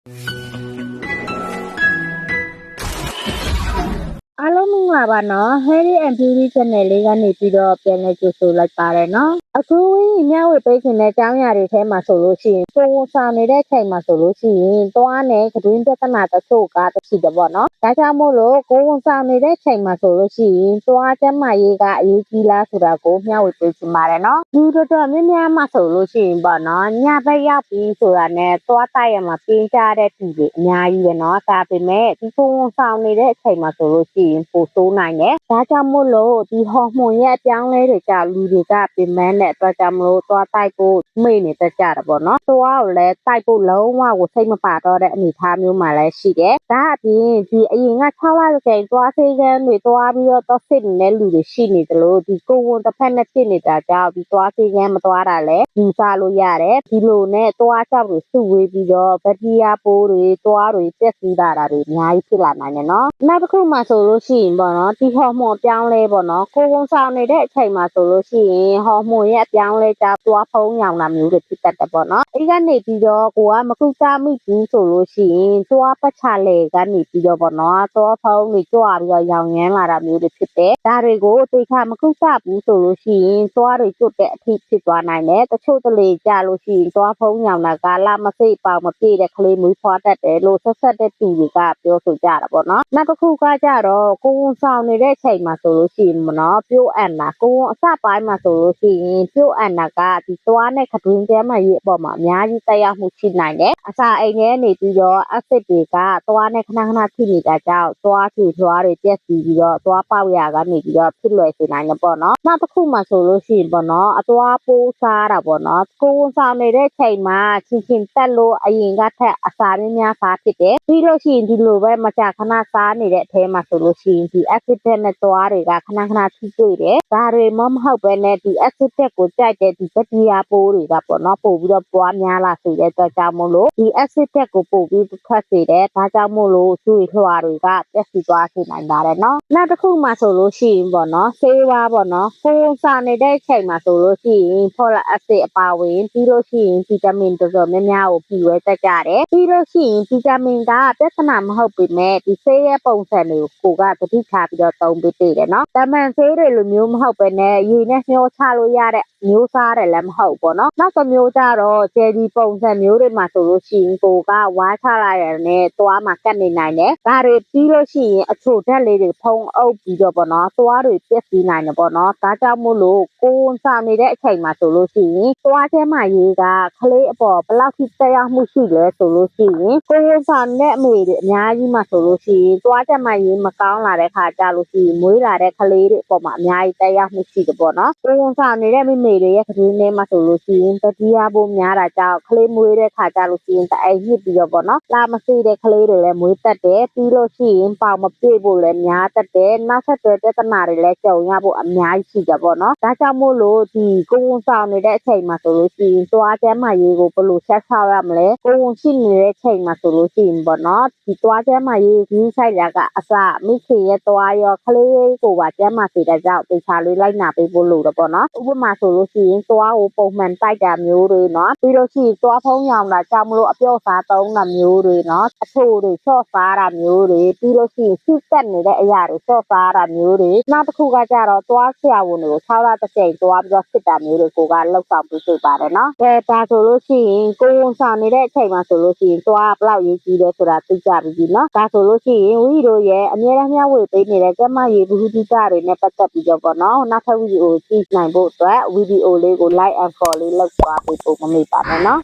အားလုံးမင်္ဂလာပါနော် Harry and Beauty Channel လေးကနေပြီးတော့ပြန်လည်ကြိုဆိုလိုက်ပါတယ်နော်အခုမျှဝေပေးခြင်းတဲ့အကြောင်းအရာတွေထဲမှာဆိုလို့ရှိရင်ကိုယ်ဆောင်နေတဲ့အချိန်မှာဆိုလို့ရှိရင်သွားနဲ့ကတွင်းပြဿနာတချို့ကတရှိတယ်ပေါ့နော်ဒါကြောင့်မို့လို့ကိုယ်ဆောင်နေတဲ့အချိန်မှာဆိုလို့ရှိရင်သွားကျမရေးကအရေးကြီးလားဆိုတာကိုမျှဝေပေးခြင်းပါတယ်နော်ဒီတော့များများမှဆိုလို့ရှိရင်ပေါ့နော်ညဘက်ရောက်ပြီးဆိုတာနဲ့သွားတိုက်ရမှာပြင်းကြတဲ့သူတွေအများကြီးပဲနော်ဒါပေမဲ့ဒီကိုယ်ဆောင်နေတဲ့အချိန်မှာဆိုလို့ရှိရင်ပိုဆိုးနိုင်တယ်ဒါကြောင့်မို့လို့ဒီဟော်မုန်းရဲ့အပြောင်းလဲတွေကလူတွေကပြင်ပန်းတဲ့အတွက်ကြောင့်မလို့သွားတိုက်ဖို့မေ့နေတတ်ကြတာပေါ့နော်သွားကိုလည်းတိုက်ဖို့လုံးဝကိုစိတ်မပါတော့တဲ့အနေအထားမျိုးမှလည်းရှိတယ်ဒါအပြင်ဒီအရင်က6လကျော်သွားသေးကန်တွေသွားပြီးတော့စစ်နေတဲ့လူတွေရှိနေတယ်လို့ဒီကိုဝန်တစ်ဖက်နဲ့ဖြစ်နေတာကြောင့်ဒီသွားသေးကန်မသွားတာလည်းယူဆလို့ရတယ်ဒီလိုနဲ့သွားချောက်တွေစုဝေးပြီးတော့ဗတိယပိုးတွေသွားတွေပြက်စီးတာတွေအများကြီးဖြစ်လာနိုင်တယ်နော်နောက်တစ်ခုမှဆိုလို့ရှိရင်ပေါ့နော်ဒီဟော်မုန်းပြောင်းလဲပေါ့နော်ကိုဝန်ဆောင်နေတဲ့အချိန်မှာဆိုလို့ရှိရင်ဟော်မုန်းရဲ့အပြောင်းလဲကြောင့်သွားဖုံးရောင်တာမျိုးတွေဖြစ်တတ်တယ်ပေါ့နော်အဲဒီကနေပြီးတော့ကိုကမကုသမိဘူးဆိုလို့ရှိရင်သွားပတ်ချလေကနေပြီးတော့ပေါ့နော်သွားဖုံးတွေကြွပြီးတော့ရောင်ရမ်းလာတာမျိုးတွေဖြစ်တယ်ဒါတွေကိုသိခါမကုသဘူးဆိုလို့ရှိရင်သွားတွေကျွတ်တဲ့အထိဖြစ်သွားနိုင်တယ်တချို့တလေကြလို့ရှိရင်သွားဖုံးရောင်တာကလာမစိတ်ပေါမပြည့်တဲ့ကလေးမွေးဖွားတတ်တယ်လို့ဆက်တဲ့သူတွေကပြောဆိုကြတာပေါ့နော်နောက်တစ်ခုကကြတော့ကိုဝန်ဆောင်နေတဲ့အချိန်မှာဆိုလို့ရှိရင်မနော်ပြို့အန်တာကိုဝန်အစပိုင်းမှာဆိုလို့ရှိရင်ပြို့အန်တာကဒီသွားနဲ့ခတွင်းကျဲမှာရေးအပေါ်မှာအများကြီးတက်ရောက်မှုရှိနိုင်တယ်အစာအိမ်ထဲနေပြီးတော့အဆစ်တွေကသွားနဲ့ခဏခဏဖြစ်နေတာကြောင့်သွားချွေထွားတွေပြက်စီးပြီးတော့သွားပေါက်ရကနေပြီးတော့ဖြစ်လွယ်စေနိုင်တယ်ပေါ့နော်နောက်တစ်ခုမှဆိုလို့ရှိရင်ပေါ့နော်အသွားပိုးစားတာပေါ့နော်ကိုဝန်ဆောင်နေတဲ့အချိန်မှာချင်းတက်လို့အရင်ကထက်အစာများစားဖြစ်တယ်ပြီးလို့ရှိရင်ဒီလိုပဲမကြာခဏစားနေတဲ့အထဲမှာဆိုလို့ရှိရင်ဒီ acid နဲ့သွားတွေကခဏခဏထိတွေ့တယ်ဒါတွေမဟုတ်ပဲနဲ့ဒီ acid ကိုကြိုက်တဲ့ဒီဗတိယပိုးတွေကပေါ့နော်ပို့ပြီးတော့ပွားများလာစေတဲ့အတွက်ကြောင့်မို့လို့ဒီ acid ကိုပို့ပြီးထွက်စေတယ်ဒါကြောင့်မို့လို့ကျွေထွားတွေကပြက်စီးသွားစေနိုင်ပါတယ်နော်နောက်တစ်ခုမှဆိုလို့ရှိရင်ပေါ့နော်ဆေးဝါးပေါ့နော်ကိုယ်စားနေတဲ့အချိန်မှာဆိုလို့ရှိရင် folic acid အပါဝင်ပြီးလို့ရှိရင်ဗီတာမင်တော်တော်များများကိုပြည့်ဝတတ်ကြတယ်ပြီးလို့ရှိရင်ဗီတာမင်ကပြဿနာမဟုတ်ပေမဲ့ဒီဆေးရဲ့ပုံစံတွေကိုကသတိထားပြီးတော့သုံးပေးတယ်နော်တမန်ဆေးတွေလိုမျိုးမဟုတ်ပဲနဲ့ရေနဲ့မျောချလို့ရတဲ့မျိုးစားတယ်လည်းမဟုတ်ပေါ့နော်နောက်တစ်မျိုးကြတော့ကျယ်ဒီပုံစံမျိုးတွေမှာဆိုလို့ရှိရင်ကိုကဝါးချလိုက်ရတဲ့သွားမှာကတ်နေနိုင်တယ်ဒါတွေပြီးလို့ရှိရင်အချိုဓာတ်လေးတွေဖုံးအုပ်ပြီးတော့ပေါ့နော်သွားတွေပြက်စီးနိုင်တယ်ပေါ့နော်ဒါကြောင့်မို့လို့ကိုဝန်ဆောင်နေတဲ့အချိန်မှာဆိုလို့ရှိရင်သွားထဲမှာရေးကကလေးအပေါ်ဘယ်လောက်ထိတက်ရောက်မှုရှိလဲဆိုလို့ရှိရင်ကိုဝန်ဆောင်တဲ့အမေတွေအများကြီးမှဆိုလို့ရှိရင်သွားထဲမှာရေးမကောင်းလာတဲ့ခါကြလို့ရှိရင်မွေးလာတဲ့ကလေးတွေအပေါ်မှာအများကြီးတက်ရောက်မှုရှိတယ်ပေါ့နော်ကိုဝန်ဆောင်နေတဲ့မိမေတွေရဲ့ကလေးနဲ့မှဆိုလို့ရှိရင်တတိယဘုံများတာကြောင့်ကလေးမွေးတဲ့ခါကြလို့ရှိရင်တအိမ်ညစ်ပြီးတော့ပေါ့နော်လာမစိတဲ့ကလေးတွေလည်းမွေးတတ်တယ်ပြီးလို့ရှိရင်ပေါင်မပြည့်ဖို့လည်းများတတ်တယ်နောက်ဆက်တွဲပြဿနာတွေလည်းကြုံရဖို့အများကြီးရှိကြပေါ့နော်ဒါကြောင့်မို့လို့ဒီကိုဝန်ဆောင်နေတဲ့အချိန်မှာဆိုလို့ရှိရင်သွားကျမ်းမာရေးကိုဘယ်လိုဆက်ဆောက်ရမလဲကိုဝန်ရှိနေတဲ့အချိန်မှာဆိုလို့ရှိရင်ပေါ့နော်ဒီသွားကျမ်းမာရေးကြီးဆိုင်ရာကအစမိခင်ရဲ့သွားရောကလေးကိုပါကျမ်းမာစေတဲ့ကြောင့်တေချာလေးလိုက်နာပေးဖို့လိုတော့ပေါ့နော်ဥပမာဆိုလို့ရှိရင်သွားကိုပုံမှန်တိုက်တာမျိုးတွေနော်ပြီးလို့ရှိရင်သွားဖုံးရောင်တာကြောင့်မလို့အပြော့စားသုံးတာမျိုးတွေနော်အထိုးတွေချော့စားတာမျိုးတွေပြီးလို့ရှိရင်စစ်တက်နေတဲ့အရာတွေချော့စားတာမျိုးတွေနောက်တစ်ခုကကြတော့သွားဆရာဝန်တွေကို6လတစ်ကြိမ်သွားပြီးတော့စစ်တာမျိုးတွေကိုကလောက်ဆောင်ပြီးဖြစ်ပါတယ်နော်ဒါဆိုလို့ရှိရင်ကိုဝန်ဆောင်နေတဲ့အချိန်မှာဆိုလို့ရှိရင်သွားဘလောက်ရေးကြီးလဲဆိုတာသိကြပြီနော်ဒါဆိုလို့ရှိရင်ဝီတို့ရဲ့အမြဲတမ်းမျှဝေပေးနေတဲ့ကျမရေးဘူးတိကျတွေနဲ့ပတ်သက်ပြီးတော့ပေါ့နော်နောက်ထပ်ဗီဒီယိုကြည့်နိုင်ဖို့အတွက်ဗီဒီယိုလေးကို like and follow လေးလုပ်သွားပေးဖို့မမေ့ပါနဲ့နော်